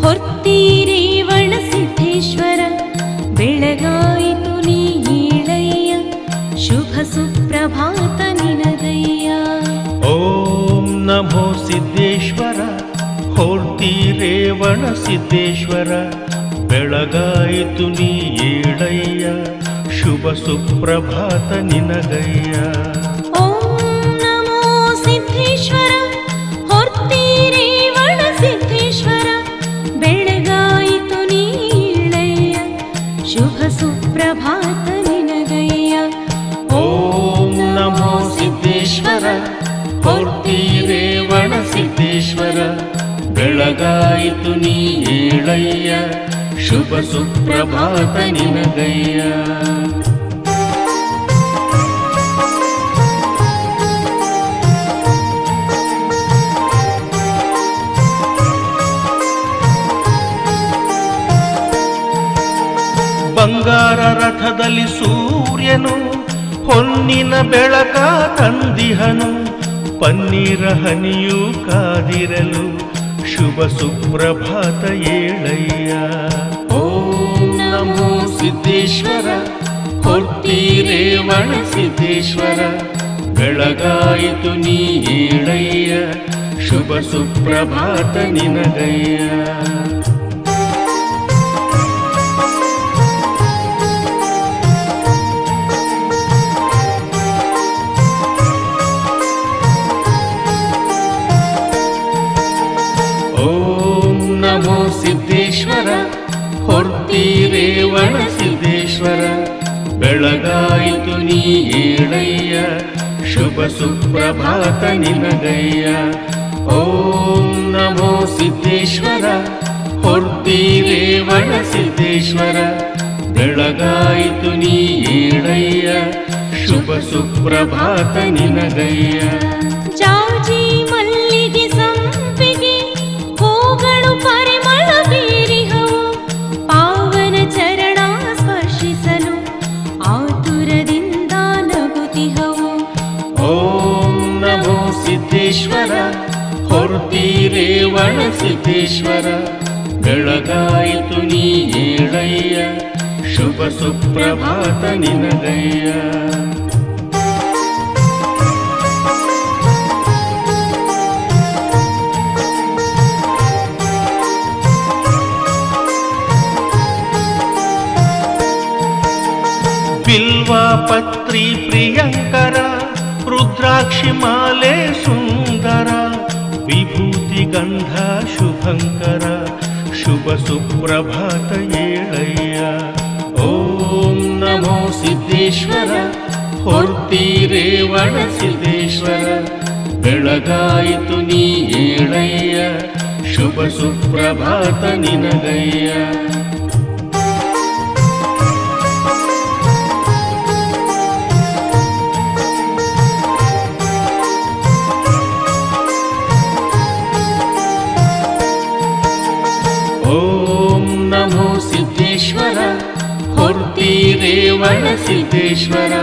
ಹೊರ್ತೀರೇವಣ ಸಿದ್ದೇಶ್ವರ ಬೆಳಗಾಯಿತು ನೀ ಏಳಯ್ಯ ಶುಭ ಸುಪ್ರಭಾತ ನಿನಗಯ್ಯ. ಓಂ ನಮೋ ಸಿದ್ದೇಶ್ವರ ಹೊರ್ತೀರೇವಣ ಸಿದ್ದೇಶ್ವರ ಬೆಳಗಾಯಿತು ನೀ ಏಳಯ್ಯ ಶುಭ ಸುಪ್ರಭಾತ ನಿನಗಯ್ಯ. ಓಂ ನಮೋ ಸಿದ್ದೇಶ್ವರ ಹೊರ್ತೀರೇವಣ ಸಿದ್ದೇಶ್ವರ ಬೆಳಗಾಯಿತು ನೀ ಏಳಯ್ಯ ಶುಭ ಸುಪ್ರಭಾತ ನಿನಗಯ್ಯ. ಓಂ ನಮೋ ಸಿದ್ದೇಶ್ವರ ಹೊರ್ತೀರೇವಣ ಸಿದ್ದೇಶ್ವರ ಬೆಳಗಾಯಿತು ನೀ ಏಳಯ್ಯ ಶುಭ ಸುಪ್ರಭಾತ ನಿನಗಯ್ಯ. ಬಂಗಾರ ರಥದಲ್ಲಿ ಸೂರ್ಯನು ಹೊನ್ನಿನ ಬೆಳಕ ತಂದಿಹನು ಪನ್ನೀರ ಹನಿಯು ಕಾದಿರಲು ಶುಭ ಸುಪ್ರಭಾತ ಏಳಯ್ಯ. ಓಂ ನಮೋ ಸಿದ್ದೇಶ್ವರ ಹೊರ್ತೀರೇವಣ ಸಿದ್ದೇಶ್ವರ ಬೆಳಗಾಯಿತು ನೀ ಏಳಯ್ಯ ಶುಭ ಸುಪ್ರಭಾತ ನಿನಗಯ್ಯ. ಓಂ ನಮೋ ಸಿದ್ದೇಶ್ವರ ಹೊರ್ತೀರೇವಣ ಸಿದ್ದೇಶ್ವರ ಬೆಳಗಾಯಿತು ನೀ ಏಳಯ್ಯ ಶುಭ ಸುಪ್ರಭಾತ ನಿನಗಯ್ಯ. ಓಂ ನಮೋ ಸಿದ್ದೇಶ್ವರ ಹೊರ್ತೀರೇವಣ ಸಿದ್ದೇಶ್ವರ ಬೆಳಗಾಯಿತು ನೀ ಏಳಯ್ಯ ಶುಭ ಸುಪ್ರಭಾತ ನಿನಗಯ್ಯ. ಜಾಜಿ ಮಲ್ಲಿಗೆ ಸಂಪಿಗೆ ಹೂಗಳು ಪರಿಮಳ ಬೀರಿಹವು ಪಾವನ ಚರಣ ಸ್ಪರ್ಶಿಸಲು ಆತುರದಿಂದ ನಗುತ್ತಿಹವು. ಓಂ ನಮೋ ಸಿದ್ದೇಶ್ವರ ಹೊರ್ತೀರೇವಣ ಸಿದ್ದೇಶ್ವರ ಬೆಳಗಾಯಿತು ನೀ ಏಳಯ್ಯ ಶುಭ ಸುಪ್ರಭಾತ ನಿನಗಯ್ಯ. ಬಿಲ್ವಾ ಪತ್ರಿ ಪ್ರಿಯಂಕರ ರುದ್ರಾಕ್ಷಿ ಮಾಲೆ ಸುಂದರ ವಿಭೂತಿ ಗಂಧ ಶುಭಂಕರ ಶುಭ ಸುಪ್ರಭಾತ ಏಳಯ್ಯ. ಓಂ ನಮೋ ಸಿದ್ದೇಶ್ವರ ಹೊರ್ತೀರೇವಣ ಸಿದ್ದೇಶ್ವರ ಬೆಳಗಾಯಿತು ನೀ ಏಳಯ್ಯ ಶುಭ ಸುಪ್ರಭಾತ ನಿನಗಯ್ಯ. ಓಂ ನಮೋ ಸಿದ್ದೇಶ್ವರ ಹೊರ್ತೀರೇವಣ ಸಿದ್ದೇಶ್ವರ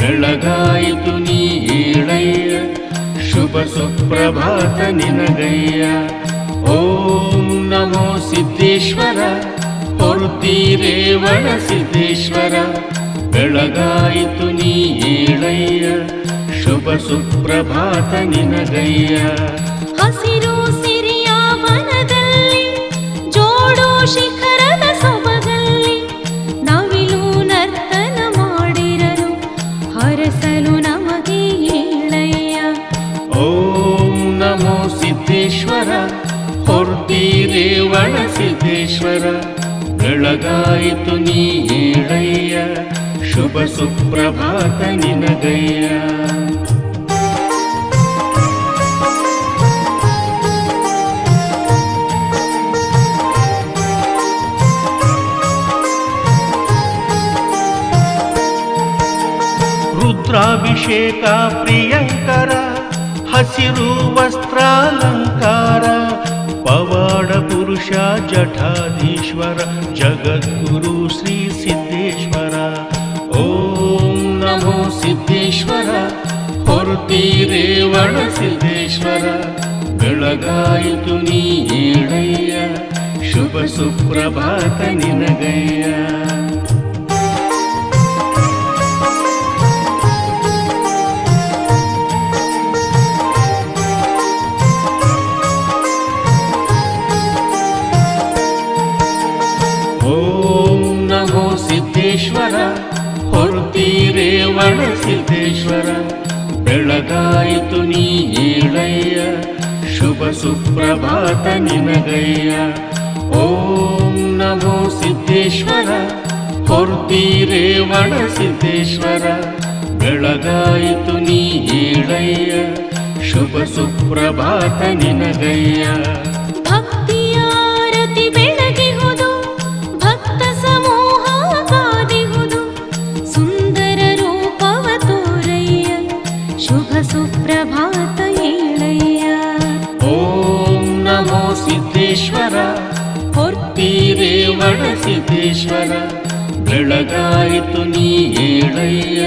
ಬೆಳಗಾಯಿತು ನೀ ಏಳಯ್ಯ ಶುಭ ಸುಪ್ರಭಾತ ನಿನಗಯ್ಯ. ಓಂ ನಮೋ ಸಿದ್ದೇಶ್ವರ ಹೊರ್ತೀರೇವಣ ಸಿದ್ದೇಶ್ವರ ಬೆಳಗಾಯಿತು ನೀ ಏಳಯ್ಯ ಶುಭ ಸುಪ್ರಭಾತ ನಿನಗಯ್ಯ. ಹಸಿರು ಸಿರಿಯ ವನದಲ್ಲಿ ಜೋಡು ಶಿಖರದ ಸೊಬಗಲ್ಲಿ ನವಿಲು ನರ್ತನ ಮಾಡಿರಲು ಹರಸಲು ನಮಗೆ ಏಳಯ್ಯ. ಓಂ ನಮೋ ಸಿದ್ದೇಶ್ವರ ಹೊರ್ತೀರೇವಣ ಸಿದ್ದೇಶ್ವರ ಬೆಳಗಾಯಿತು ನೀ ಏಳಯ್ಯ ಶುಭ ಸುಪ್ರಭಾತ ನಿನಗಯ್ಯ. ರುದ್ರಾಭಿಷೇಕ ಪ್ರಿಯಂಕರ ಹಸಿರು ವಸ್ತ್ರಾಲಂಕಾರ ಪವಾಡ ಪುರುಷ ಜಠಾಧೀಶ್ವರ ಜಗದ್ಗುರು ಶ್ರೀ ಸಿದ್ದೇಶ್ವರ. ಓಂ ನಮೋ ಸಿದ್ದೇಶ್ವರ ಹೊರ್ತೀರೇವಣ ಸಿದ್ದೇಶ್ವರ ಬೆಳಗಾಯಿತು ನೀ ಏಳಯ್ಯ ಶುಭ ಸುಪ್ರಭಾತ ನಿನಗಯ್ಯ. ಓಂ ನಮೋ ಸಿದ್ದೇಶ್ವರ ಹೊರ್ತಿ ರೇವಣ ಸಿದ್ದೇಶ್ವರ, ಬೆಳಗಾಯಿತು ನೀ ಏಳಯ್ಯ ಶುಭ ಸುಪ್ರಭಾತ ನಿನಗಯ್ಯ. ಓಂ ನಮೋ ಸಿದ್ದೇಶ್ವರ ಹೊರ್ತಿ ರೇವಣ ಸಿದ್ದೇಶ್ವರ, ಬೆಳಗಾಯಿತು ನೀ ಏಳಯ್ಯ ಶುಭ ಸುಪ್ರಭಾತ ನಿನಗಯ್ಯ. ಭಕ್ತಿಯಾರತಿ ಬೆಳಗಿಹುದು ಭಕ್ತ ಸಮೂಹ ಕಾದಿಹುದು, ಸುಂದರ ರೂಪವ ತೋರಯ್ಯ ಶುಭ ಸುಪ್ರಭಾತ ಏಳಯ್ಯ. ಓಂ ನಮೋ ಸಿದ್ದೇಶ್ವರ ಹೊರ್ತಿ ರೇವಣ ಸಿದ್ದೇಶ್ವರ, ಬೆಳಗಾಯಿತು ನೀ ಏಳಯ್ಯ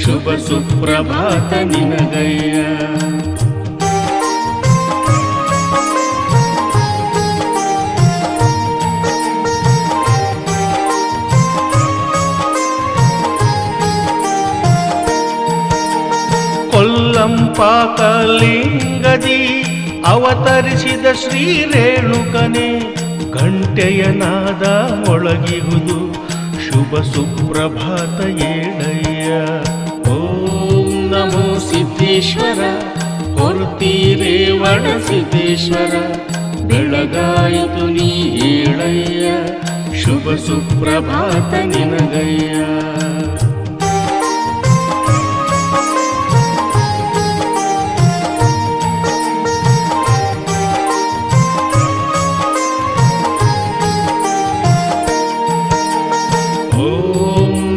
ಶುಭ ಸುಪ್ರಭಾತ ನಿನಗಯ್ಯ. ಕೊಲ್ಲಂಪಾಕಲಿಂಗದಿ ಅವತರಿಸಿದ ಶ್ರೀ ರೇಣುಕನೇ, ಗಂಟೆಯ ನಾದ ಮೊಳಗಿಹುದು ಶುಭ ಸುಪ್ರಭಾತ ಏಳಯ್ಯ. ಓಂ ನಮೋ ಸಿದ್ದೇಶ್ವರ ಹೊರ್ತಿ ರೇವಣ ಸಿದ್ದೇಶ್ವರ, ಬೆಳಗಾಯಿತು ನೀ ಏಳಯ್ಯ ಶುಭ ಸುಪ್ರಭಾತ ನಿನಗಯ್ಯ.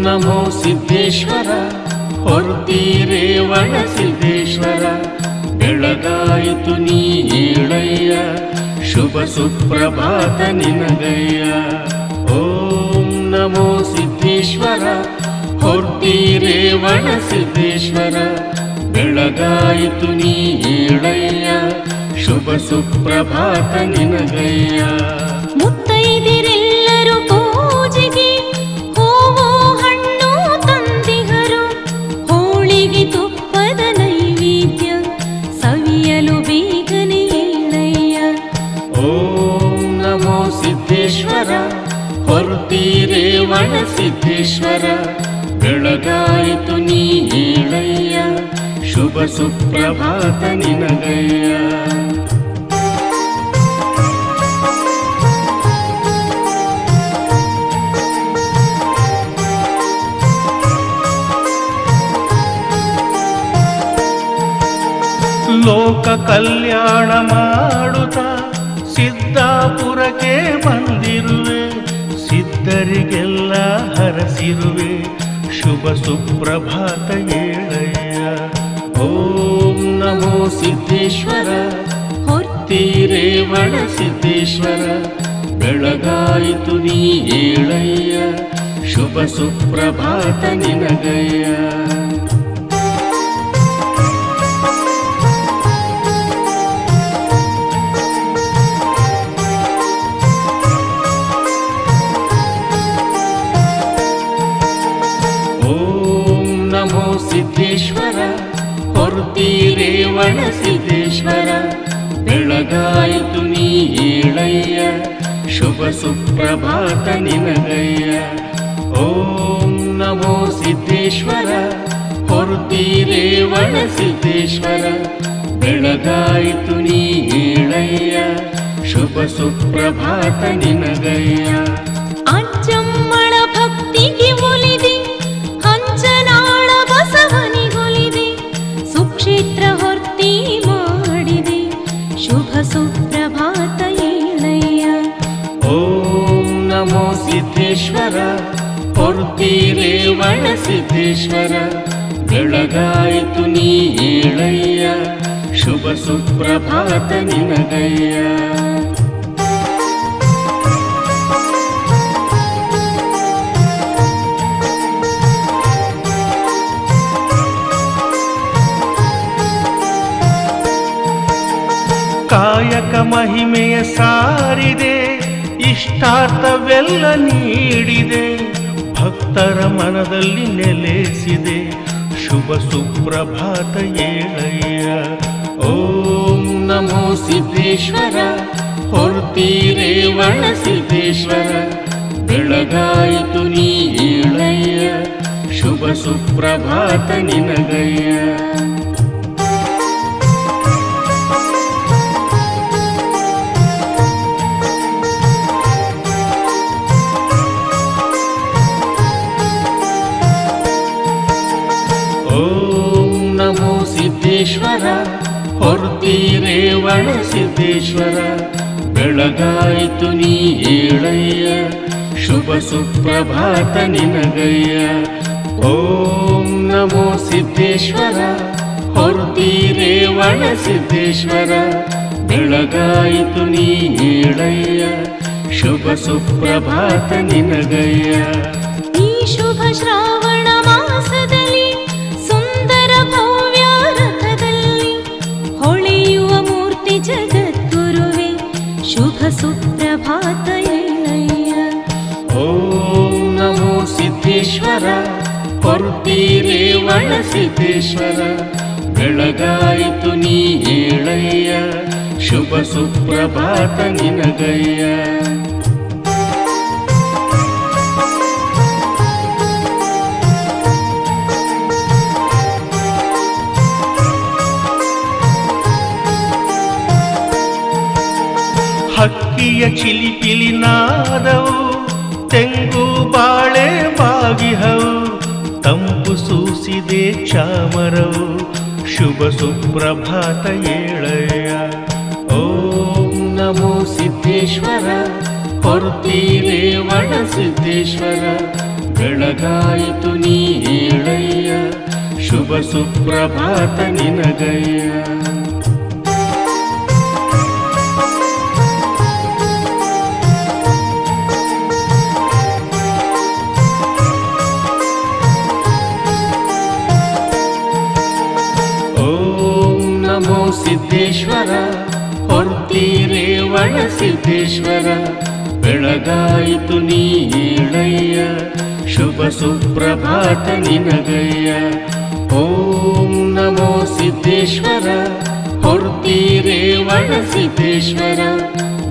ನಮೋ ಸಿದ್ದೇಶ್ವರ ಹೊರ್ತಿ ರೇವಣ ಸಿದ್ದೇಶ್ವರ, ಬೆಳಗಾಯಿತು ನೀ ಏಳಯ್ಯ ಶುಭ ಸುಪ್ರಭಾತ ನಿನಗಯ್ಯ. ಓಂ ನಮೋ ಸಿದ್ದೇಶ್ವರ ಹೊರ್ತಿ ರೇವಣ ಸಿದ್ದೇಶ್ವರ, ಬೆಳಗಾಯಿತು ನೀ ಏಳಯ್ಯ ಶುಭ ಸುಪ್ರಭಾತ ನಿನಗಯ್ಯ. ಮುತ್ತೈದಿರೆಲ್ಲರೂ ಪೂಜೆಗೆ ಹೂವು ಹಣ್ಣು ತಂದಿಹರು, ಹೋಳಿಗೆ ತುಪ್ಪದ ನೈವೇದ್ಯ ಸವಿಯಲು ಬೇಗನೆ ಏಳಯ್ಯ. ಓಂ ನಮೋ ಸಿದ್ದೇಶ್ವರ ಹೊರ್ತಿ ರೇವಣ ಸಿದ್ದೇಶ್ವರ, ಬೆಳಗಾಯಿತು ನೀ ಏಳಯ್ಯ ಶುಭ ಸುಪ್ರಭಾತ ನಿನಗಯ್ಯ. ಲೋಕ ಕಲ್ಯಾಣ ಮಾಡುತ್ತ ಸಿದ್ದಾಪುರಕ್ಕೆ ಬಂದಿರುವೆ, ಸಿದ್ಧರಿಗೆಲ್ಲ ಹರಸಿರುವೆ ಶುಭ ಸುಪ್ರಭಾತ ಏಳಯ್ಯ. ಓಂ ನಮೋ ಸಿದ್ದೇಶ್ವರ ಹೊರ್ತಿ ರೇವಣ ಸಿದ್ದೇಶ್ವರ, ಬೆಳಗಾಯಿತು ನೀ ಏಳಯ್ಯ ಶುಭ ಸುಪ್ರಭಾತ ನಿನಗಯ್ಯ. ನಮೋ ಸಿದ್ದೇಶ್ವರ ಹೊರ್ತಿ ರೇವಣ ಸಿದ್ದೇಶ್ವರ, ಬೆಳಗಾಯಿತು ನೀ ಏಳಯ್ಯ ಶುಭ ಸುಪ್ರಭಾತ ನಿನಗಯ್ಯ. ಓಂ ನಮೋ ಸಿದ್ದೇಶ್ವರ ಹೊರ್ತಿ ರೇವಣ ಸಿದ್ದೇಶ್ವರ, ಬೆಳಗಾಯಿತು ನೀ ಏಳಯ್ಯ ಶುಭ ಸುಪ್ರಭಾತ ನಿನಗಯ್ಯ. ಅಜ್ಜಮ್ಮಳ ಭಕ್ತಿಗೆ ಒಲಿದೆ ಹಂಚನಾಳ ಬಸವನಿಗೊಲಿದೆ, ಸುಕ್ಷೇತ್ರ ಹೊರ್ತಿ ಮಾಡಿದೆ ಶುಭ ಸುಪ್ರಭಾತ ಏಳಯ್ಯ. ಓಂ ನಮೋ ಸಿದ್ದೇಶ್ವರ ಹೊರ್ತಿ ರೇವಣ ಸಿದ್ದೇಶ್ವರ, ಬೆಳಗಾಯಿತು ನೀ ಏಳಯ್ಯ ಶುಭ ಸುಪ್ರಭಾತ ನಿನಗಯ್ಯ. ಕಾಯಕ ಮಹಿಮೆಯ ಸಾರಿದೆ ಇಷ್ಟಾರ್ಥವೆಲ್ಲ ನೀಡಿದೆ, ಭಕ್ತರ ಮನದಲ್ಲಿ ನೆಲೆಸಿದೆ. ಶುಭ ಸುಪ್ರಭಾತ ಏಳಯ್ಯ. ಓಂ ನಮೋ ಸಿದ್ದೇಶ್ವರ, ಹೊರ್ತಿ ರೇವಣ ಸಿದ್ದೇಶ್ವರ, ಬೆಳಗಾಯಿತು ನೀ ಏಳಯ್ಯ, ಶುಭ ಸುಪ್ರಭಾತ ನಿನಗಯ್ಯ. ಓಂ ನಮೋ ಸಿದ್ದೇಶ್ವರ, ಹೊರ್ತಿ ರೇವಣ ಸಿದ್ದೇಶ್ವರ, ಬೆಳಗಾಯಿತು ನೀ ಏಳಯ್ಯ, ಶುಭ ಸುಪ್ರಭಾತ ನಿನಗಯ್ಯ. ಓಂ ನಮೋ ಸಿದ್ದೇಶ್ವರ, ಹೊರ್ತಿ ರೇವಣ ಸಿದ್ದೇಶ್ವರ, ಬೆಳಗಾಯಿತು ನೀ ಏಳಯ್ಯ, ಶುಭ ಸುಪ್ರಭಾತ ನಿನಗಯ್ಯ. ಈ ಶುಭ ಶ್ರಾವಣ ಮಾಸದಲ್ಲಿ ಸುಂದರ ಭವ್ಯ ರಥದಲ್ಲಿ ಹೊಳೆಯುವ ಮೂರ್ತಿ ಜಗದ್ಗುರುವೆ, ಶುಭ ಸುಪ್ರಭಾತ ಏಳಯ್ಯ. ಓಂ ನಮೋ ಸಿದ್ದೇಶ್ವರ, ಹೊರ್ತಿ ರೇವಣ ಸಿದ್ದೇಶ್ವರ, ಬೆಳಗಾಯಿತು ನೀ ಏಳಯ್ಯ, ಶುಭ ಸುಪ್ರಭಾತ ನಿನಗಯ್ಯ. ಹಕ್ಕಿಯ ಚಿಲಿಪಿಲಿ ನಾದವು, ತೆಂಗು ಬಾಳೆ ಬಾಗಿಹವು, ತಂಪು ಸೂಸಿದೆ ಚಾಮರವು, ಶುಭ ಸುಪ್ರಭಾತ ಏಳಯ್ಯ. ಓಂ ನಮೋ ಸಿದ್ದೇಶ್ವರ, ಹೊರ್ತಿ ರೇವಣ ಸಿದ್ದೇಶ್ವರ, ಬೆಳಗಾಯಿತು ನೀ ಏಳಯ್ಯ, ಶುಭ ಸುಪ್ರಭಾತ ನಿನಗಯ್ಯ. ಓಂ ನಮೋ ಸಿದ್ದೇಶ್ವರ, ಹೊರ್ತಿ ರೇವಣ ಸಿದ್ದೇಶ್ವರ, ಬೆಳಗಾಯಿತು ನೀ ಏಳಯ್ಯ, ಶುಭ ಸುಪ್ರಭಾತ ನಿನಗಯ್ಯ. ಓಂ ನಮೋ ಸಿದ್ದೇಶ್ವರ, ಹೊರ್ತಿ ರೇವಣ ಸಿದ್ದೇಶ್ವರ,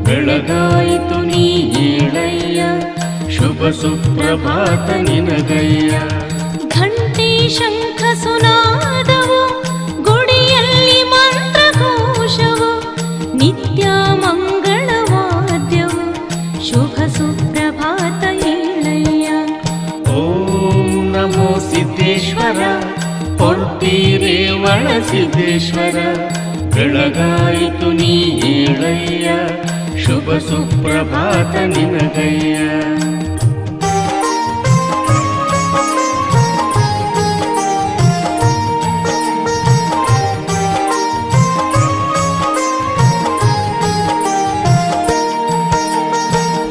ಬೆಳಗಾಯಿತು ನೀ ಏಳಯ್ಯ, ಶುಭ ಸುಪ್ರಭಾತ ನಿನಗಯ್ಯ. ಘಂಟೆ ಶಂಖ ಸುನಾದವು, ಗುಡಿಯಲ್ಲಿ ಮಂತ್ರಘೋಷವು, ನಿತ್ಯ ಮಂಗಳವಾದ್ಯವು, ಶುಭ ಸುಪ್ರಭಾತ ಏಳಯ್ಯ. ಓಂ ನಮೋ ಸಿದ್ದೇಶ್ವರ, ಹೊರ್ತಿ ರೇವಣ ಸಿದ್ದೇಶ್ವರ, ಬೆಳಗಾಯಿತು ನೀ ಏಳಯ್ಯ, ಶುಭ ಸುಪ್ರಭಾತ ನಿನಗಯ್ಯ.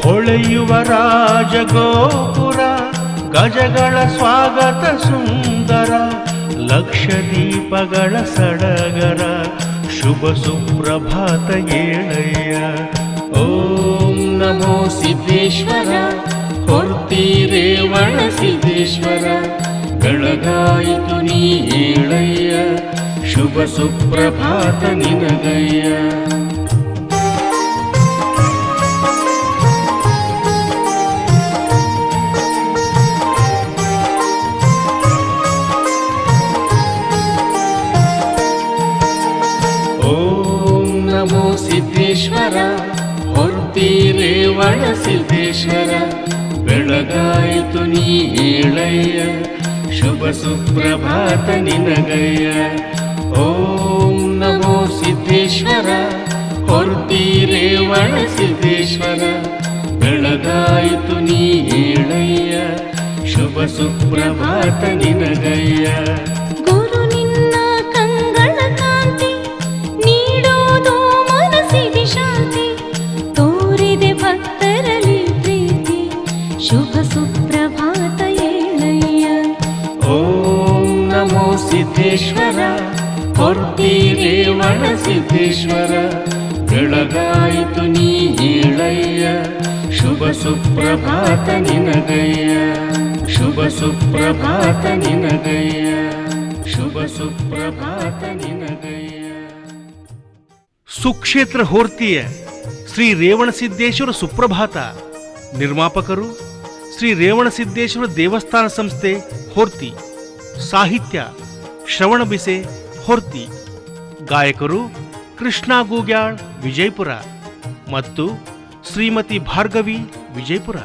ಹೊಳೆಯುವ ರಾಜಗೋಪುರ, ಗಜಗಳ ಸ್ವಾಗತ ಸುಂದರ, ಲಕ್ಷ ದೀಪಗಳ ಸಡಗರ, ಶುಭ ಸುಪ್ರಭಾತ ಏಳಯ್ಯ. ಓಂ ನಮೋ ಸಿದ್ದೇಶ್ವರ, ಹೊರ್ತಿ ರೇವಣ ಸಿದ್ದೇಶ್ವರ, ಬೆಳಗಾಯಿತು ನೀ ಏಳಯ್ಯ, ಶುಭ ಸುಪ್ರಭಾತ ನಿನಗಯ್ಯ. ಓಂ ನಮೋ ಸಿದ್ದೇಶ್ವರ, ಹೊರ್ತಿ ರೇವಣ ಸಿದ್ದೇಶ್ವರ, ಬೆಳಗಾಯಿತು ನೀ ಏಳಯ್ಯ, ಶುಭ ಸುಪ್ರಭಾತ ನಿನಗಯ್ಯ. ಓಂ ನಮೋ ಸಿದ್ದೇಶ್ವರ, ಹೊರ್ತಿ ರೇವಣ ಸಿದ್ದೇಶ್ವರ, ಬೆಳಗಾಯಿತು ನೀ ಏಳಯ್ಯ, ಶುಭ ಸುಪ್ರಭಾತ ನಿನಗಯ್ಯ. ಗುರು ನಿನ್ನ ಕಂಗಳ ಕಾಂತಿ, ನೀಡೋದು ಮನಸ್ಸಿಗೆ ಶಾಂತಿ, ತೋರಿದೆ ಭಕ್ತರಲ್ಲಿ ಪ್ರೀತಿ, ಶುಭ ಸುಪ್ರಭಾತ ಏಳಯ್ಯ. ಓಂ ನಮೋ ಸಿದ್ದೇಶ್ವರ, ಹೊರ್ತಿ ರೇವಣ ಸಿದ್ದೇಶ್ವರ, ಬೆಳಗಾಯಿತು ನೀ ಏಳಯ್ಯ, ಶುಭ ಸುಪ್ರಭಾತ ನಿನಗಯ್ಯ, ಶುಭ ಸುಪ್ರಭಾತ ನಿನಗಯ್ಯ, ಶುಭ ಸುಪ್ರಭಾತ ನಿನಗಯ್ಯ. ಸುಕ್ಷೇತ್ರ ಹೋರ್ತಿಯ ಶ್ರೀ ರೇವಣಸಿದ್ದೇಶ್ವರ ಸುಪ್ರಭಾತ. ನಿರ್ಮಾಪಕರು ಶ್ರೀ ರೇವಣಸಿದ್ದೇಶ್ವರ ದೇವಸ್ಥಾನ ಸಂಸ್ಥೆ ಹೋರ್ತಿ. ಸಾಹಿತ್ಯ ಶ್ರವಣಬಿಸೆ ಹೋರ್ತಿ. ಗಾಯಕರು ಕೃಷ್ಣ ಗೂಗ್ಯಾಳ್ ವಿಜಯಪುರ ಮತ್ತು ಶ್ರೀಮತಿ ಭಾರ್ಗವಿ ವಿಜಯಪುರ.